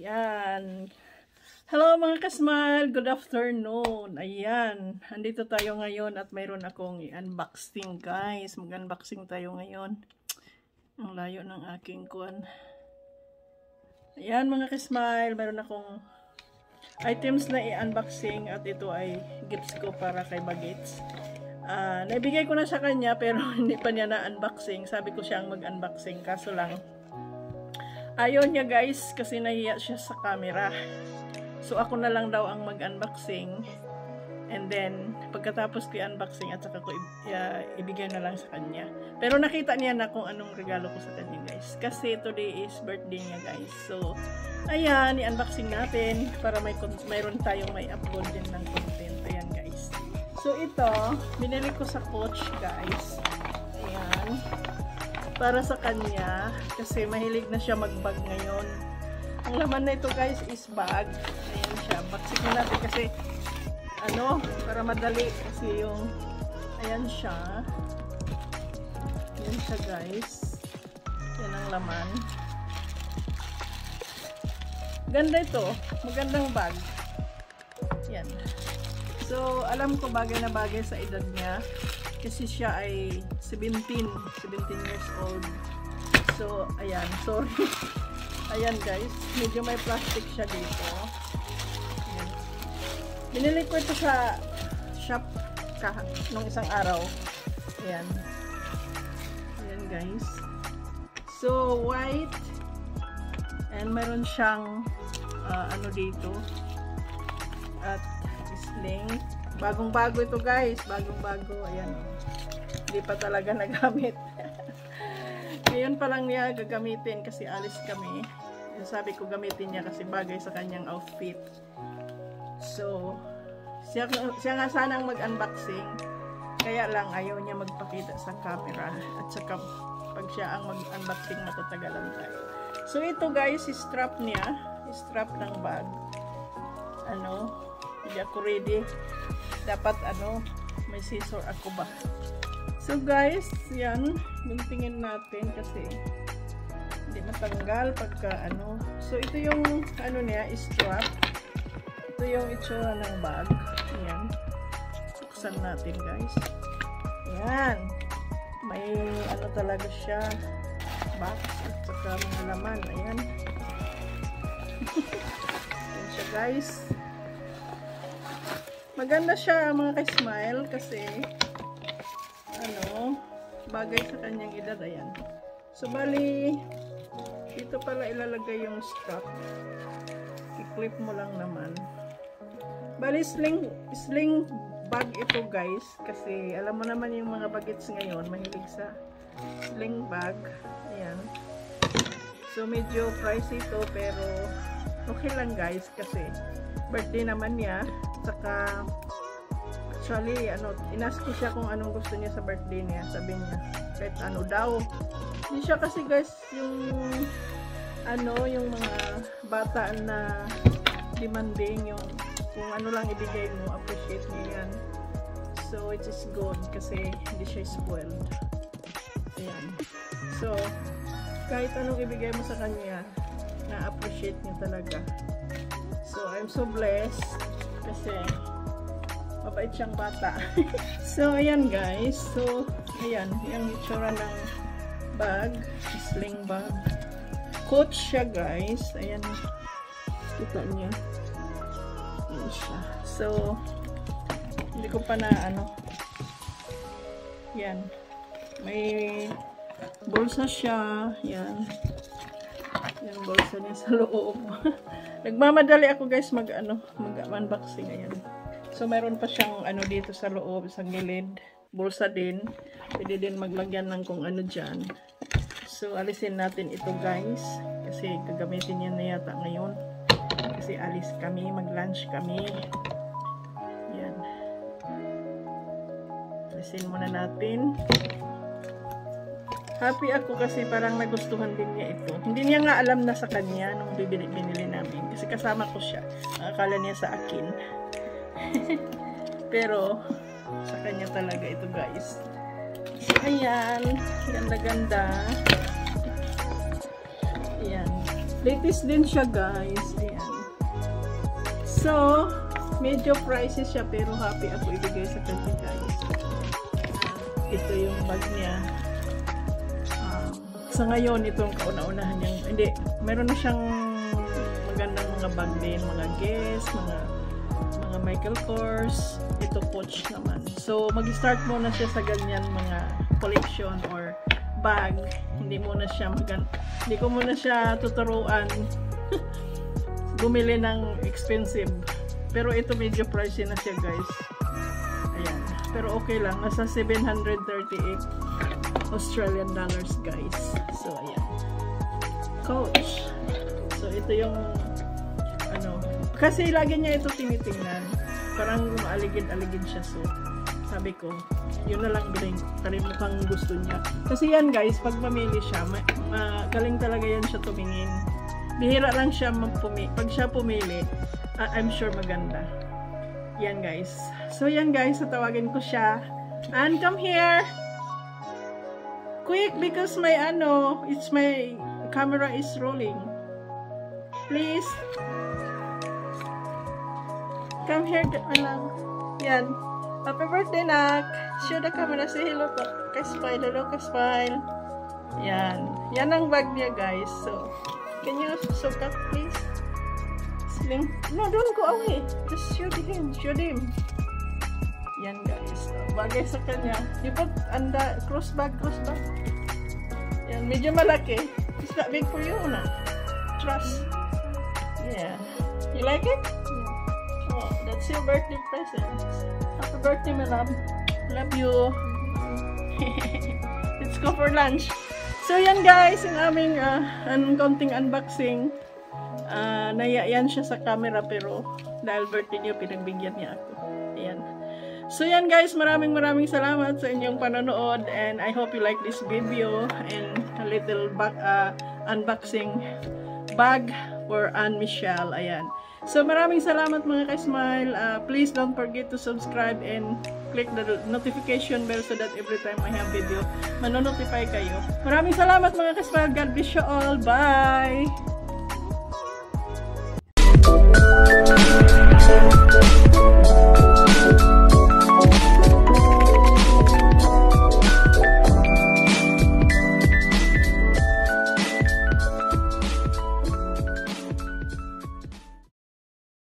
Ayan. Hello mga kasmile, good afternoon. Ayan, andito tayo ngayon at mayroon akong i-unboxing guys. Mag-unboxing tayo ngayon. Ang layo ng aking kuwan. Ayan mga kasmile, mayroon akong items na i-unboxing at ito ay gifts ko para kay Bagets. Naibigay ko na sa kanya pero hindi pa niya na-unboxing. Sabi ko siya ang mag-unboxing, kaso lang ayaw niya guys kasi nahiya siya sa camera. So ako na lang daw ang mag-unboxing. And then pagkatapos ko i-unboxing at saka ko ibigay na lang sa kanya. Pero nakita niya na kung anong regalo ko sa kanya guys. Kasi today is birthday niya guys. So ayan, i-unboxing natin para mayroon tayong may upload din ng content. Ayan guys. So ito, binili ko sa Coach guys. Ayan. Para sa kanya kasi mahilig na siya mag-bag ngayon. Ang laman na ito guys is bag. Ayan siya. Baksikin natin kasi para madali kasi yung ayan siya. Ayan siya guys. Yan ang laman. Ganda ito. Magandang bag. Yan. So alam ko bagay na bagay sa edad niya. Kasi siya ay 17 years old. So, ayan. Sorry. Ayan guys. Medyo may plastic siya dito. Ayan. Binili ko ito sa shop nung isang araw. Ayan. Ayan guys. So, white. And mayroon siyang dito. At sling. Bagong-bago ito guys. Bagong-bago. Ayan. Hindi pa talaga nagamit. Ngayon pa lang niya gagamitin kasi alis kami. Sabi ko gamitin niya kasi bagay sa kanyang outfit. So, siya nga sanang mag-unboxing. Kaya lang ayaw niya magpakita sa camera. At saka pag siya ang mag-unboxing matatagalan tayo. So, ito guys, strap niya. Strap ng bag. Hindi ako ready. Dapat may scissor ako ba. So guys, yan, tingin natin kasi hindi matanggal pagka So ito yung niya, strap. Ito yung itsura ng bag. Ayan. Buksan natin guys. Ayan. May talaga siya. Box at saka mga laman. Ayan. Ayan siya guys. Maganda siya mga ka-smile kasi bagay sa kanyang edad. Ayan. So bali dito pala ilalagay yung strap. I-clip mo lang naman. Bali sling bag ito guys kasi alam mo naman yung mga bagets ngayon mahilig sa sling bag. Ayan. So medyo pricey ito pero okay lang guys kasi birthday naman niya. Saka actually inask ko siya kung anong gusto niya sa birthday niya. Sabi niya kahit daw. Hindi siya kasi guys yung mga bata na demanding yung kung lang ibigay mo, appreciate niya yan. So it is good kasi hindi siya spoiled. Ayan. So kahit anong ibigay mo sa kanya na-appreciate niya talaga. So I'm so blessed kasi mabait siyang bata. So ayan guys. So ayan, yung itsura ng bag, sling bag. Coach siya guys. Ayan. Kita niyo. Ayan siya. So hindi ko pa na yan. May bulsa siya. Yan. Yung bulsa niya sa loob. Nagmamadali ako guys mag-unboxing. Ayan. So meron pa siyang dito sa loob, sa gilid. Bulsa din. Pwede din maglagyan ng kung dyan. So alisin natin ito guys. Kasi gagamitin niya na yata ngayon. Kasi alis kami, mag-lunch kami. Yan. Alisin muna natin. Happy ako kasi parang nagustuhan din niya ito. Hindi niya nga alam na sa kanya nung binili namin. Kasi kasama ko siya. Akala niya sa akin. Pero sa kanya talaga ito guys. So ayan. Ganda-ganda. Ayan. Latest din siya guys. Ayan. So, medyo pricey siya pero happy ako ibigay sa kanya guys. Ito yung bag niya. Sa ngayon, itong kauna-unahan niyang, hindi, meron na siyang magandang mga bag din, mga Guess, mga Michael Kors, ito Coach naman. So, mag-start muna siya sa ganyan mga collection or bag. Hindi ko muna siya tuturuan bumili ng expensive. Pero ito medyo pricey na siya guys. Ayan. Pero okay lang. Nasa 738 Australian dollars guys. So, ayan. Coach. So, ito yung ano. Kasi lagi niya ito tinitingnan. Parang umaaligid-aligid siya. So, sabi ko, yun na lang bilhin. Kasi mukhang gusto niya. Kasi yan guys, pag mamili siya, galing talaga yan siya tumingin. Bihira lang siya pag siya pumili, I'm sure maganda. Yan guys. So yan guys, tatawagin ko siya. And come here. Quick because my camera is rolling. Please. Come here, alam. Yan. Happy birthday, Nak. Show the camera. Say hello po. Ka-smile. Hello, ka-smile. Yan. Yan ang bag niya guys. So, can you soak up, please? Sling. No, don't go away. Just show him. Show him. Yan, guys. Bagay sa kanya. You put under cross bag. Yan, medyo malaki. Is that big for you, na? Trust. Yeah. You like it? Yeah. Oh, that's your birthday present. Happy birthday, my love. Love you. Let's go for lunch. So yan guys, yung aming konting unboxing. Naiyan siya sa camera pero dahil birthday niya, pinagbigyan niya ako. Ayan. So yan guys, maraming salamat sa inyong panonood and I hope you like this video and a little unboxing bag for Anne Michelle. Ayan. So maraming salamat mga ka-smile. Please don't forget to subscribe and click the notification bell so that every time I have video, manonotify kayo. Maraming salamat mga ka-smile. God bless you all. Bye!